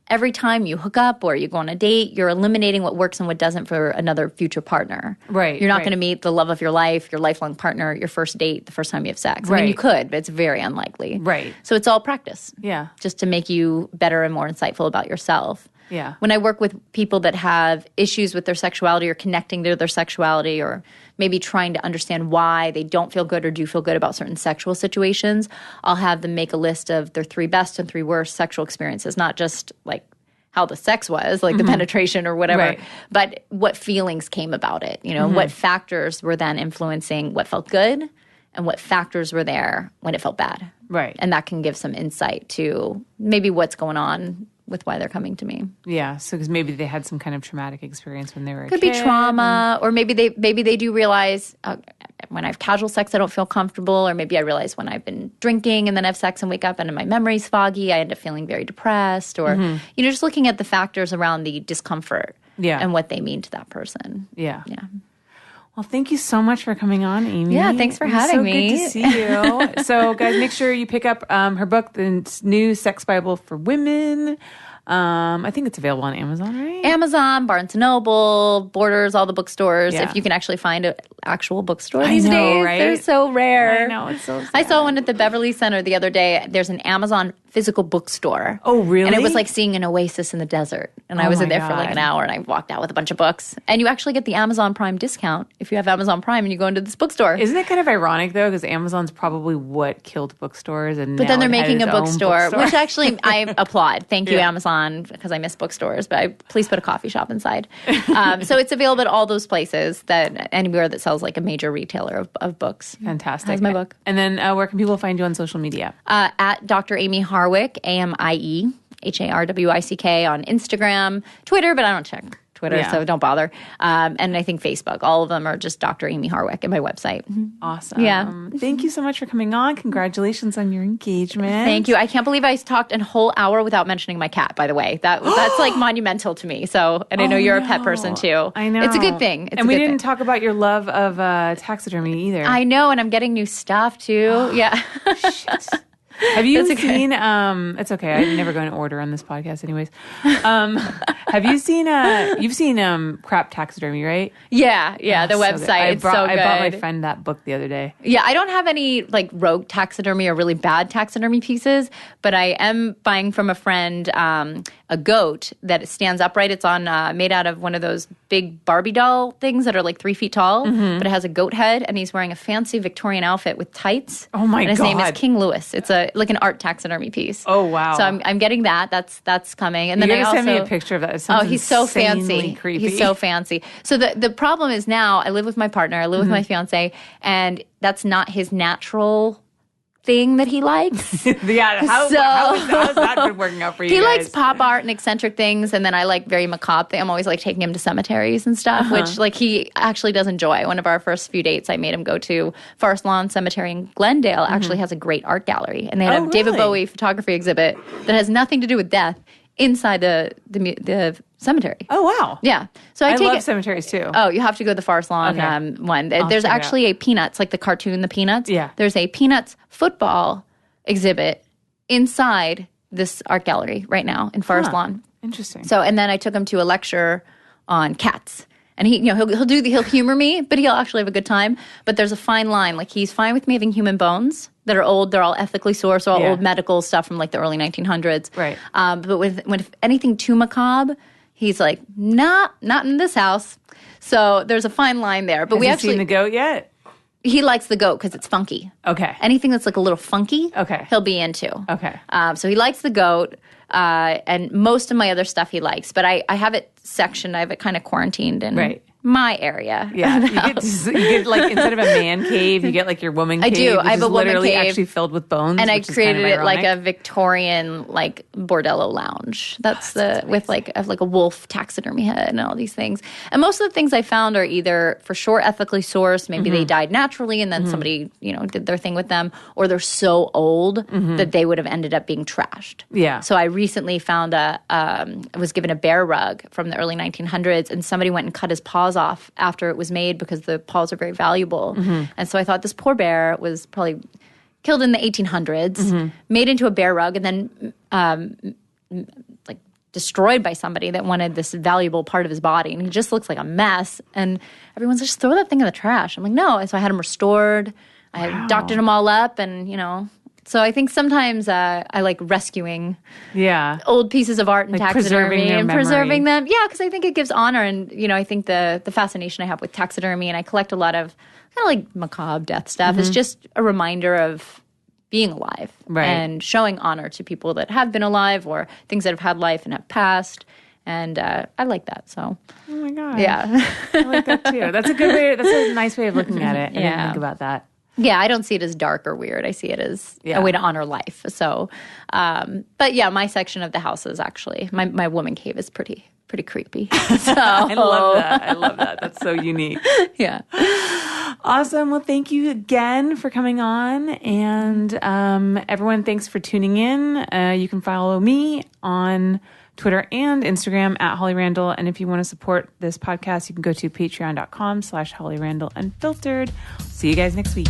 Every time you hook up or you go on a date, you're eliminating what works and what doesn't for another future partner. Right. You're not going to meet the love of your life, your lifelong partner, your first date, the first time you have sex. I mean, you could, but it's very unlikely. Right. So it's all practice. Yeah. Just to make you better and more insightful about yourself. Yeah. When I work with people that have issues with their sexuality or connecting to their sexuality or maybe trying to understand why they don't feel good or do feel good about certain sexual situations, I'll have them make a list of their 3 best and 3 worst sexual experiences, not just like how the sex was, like the penetration or whatever, but what feelings came about it. You know, what factors were then influencing what felt good and what factors were there when it felt bad. Right. And that can give some insight to maybe what's going on with why they're coming to me. Yeah, so because maybe they had some kind of traumatic experience when they were a Could kid. be trauma, or maybe they do realize when I have casual sex I don't feel comfortable, or maybe I realize when I've been drinking and then have sex and wake up and my memory's foggy, I end up feeling very depressed, or you know, just looking at the factors around the discomfort and what they mean to that person. Yeah. Yeah. Well, thank you so much for coming on, Amie. Yeah, thanks for having me. Good to see you. So, guys, make sure you pick up her book, The New Sex Bible for Women. I think it's available on Amazon, right? Amazon, Barnes & Noble, Borders, all the bookstores. Yeah. If you can actually find an actual bookstore I these know, days. right? They're so rare. I know, it's so sad. I saw one at the Beverly Center the other day. There's an Amazon physical bookstore. Oh, really? And it was like seeing an oasis in the desert. And I was in there for like an hour and I walked out with a bunch of books. And you actually get the Amazon Prime discount if you have Amazon Prime and you go into this bookstore. Isn't it kind of ironic, though? Because Amazon's probably what killed bookstores. But then they're making a bookstore, which actually I applaud. Thank you, Amazon, because I miss bookstores. But please put a coffee shop inside. So it's available at all those places, that anywhere that sells like a major retailer of books. Fantastic. That's my book. And then where can people find you on social media? At Dr. Amie Harwick, AMIE, HARWICK on Instagram, Twitter, but I don't check Twitter, so don't bother. And I think Facebook. All of them are just Dr. Amie Harwick and my website. Awesome. Yeah. Thank you so much for coming on. Congratulations on your engagement. Thank you. I can't believe I talked a whole hour without mentioning my cat, by the way. That's like monumental to me. So, and I know you're a pet person too. I know. It's a good thing. And we didn't talk about your love of taxidermy either. I know, and I'm getting new stuff too. Yeah. Shit. Have you seen, it's okay, I never go in order on this podcast anyways. Have you seen, you've seen Crap Taxidermy, right? Yeah, the website. It's so good. I bought my friend that book the other day. Yeah, I don't have any like rogue taxidermy or really bad taxidermy pieces, but I am buying from a friend a goat that stands upright. It's on made out of one of those big Barbie doll things that are like 3 feet tall, but it has a goat head, and he's wearing a fancy Victorian outfit with tights. Oh my god! And his name is King Louis. It's like an art taxidermy piece. Oh wow! So I'm getting that. That's coming. And then I also send me a picture of that. It sounds he's so fancy. Creepy. He's so fancy. So the problem is now I live with my partner. I live with my fiance, and that's not his natural thing that he likes. Yeah, how's that been working out for you? He guys? likes pop art and eccentric things, and then I like very macabre things. I'm always like taking him to cemeteries and stuff, which like he actually does enjoy. One of our first few dates, I made him go to Forest Lawn Cemetery in Glendale. Actually has a great art gallery, and they had a David Bowie photography exhibit that has nothing to do with death inside the cemetery. Oh wow! Yeah, so I love cemeteries too. Oh, you have to go to the Forest Lawn one. There's actually a Peanuts, like the cartoon, the Peanuts. Yeah, there's a Peanuts football exhibit inside this art gallery right now in Forest Lawn. Interesting. So, and then I took him to a lecture on cats. And he'll humor me, but he'll actually have a good time. But there's a fine line. Like, he's fine with me having human bones that are old. They're all ethically sourced, all old medical stuff from like the early 1900s. Right. But when anything too macabre, he's like, not in this house. So there's a fine line there. But Has he seen the goat yet? He likes the goat because it's funky. Okay. Anything that's like a little funky, he'll be into. Okay. So he likes the goat. And most of my other stuff he likes. But I have it sectioned. I have it kind of quarantined. And my area. Yeah, you get like instead of a man cave, you get like your woman cave. I do. I have a woman literally cave, actually filled with bones, and I created kind of it like a Victorian like bordello lounge. That's with like a wolf taxidermy head and all these things. And most of the things I found are either for sure ethically sourced. Maybe they died naturally, and then somebody did their thing with them, or they're so old that they would have ended up being trashed. Yeah. So I recently found I was given a bear rug from the early 1900s, and somebody went and cut his paws off after it was made because the paws are very valuable. And so I thought this poor bear was probably killed in the 1800s, made into a bear rug, and then like destroyed by somebody that wanted this valuable part of his body. And he just looks like a mess. And everyone's like, just throw that thing in the trash. I'm like, no. And so I had him restored. I doctored them all up, and so I think sometimes I like rescuing old pieces of art and like taxidermy and preserving them. Yeah, because I think it gives honor, and I think the fascination I have with taxidermy, and I collect a lot of kind of like macabre death stuff, is just a reminder of being alive and showing honor to people that have been alive or things that have had life and have passed. And I like that. So, oh my god, yeah, I like that too. That's a good way. That's a nice way of looking at it. I didn't think about that. Yeah, I don't see it as dark or weird. I see it as a way to honor life. So, but yeah, my section of the house is actually my woman cave is pretty creepy. So I love that. That's so unique. Yeah. Awesome. Well, thank you again for coming on, and everyone, thanks for tuning in. You can follow me on Twitter and Instagram at Holly Randall. And if you want to support this podcast, you can go to patreon.com/HollyRandallUnfiltered. See you guys next week.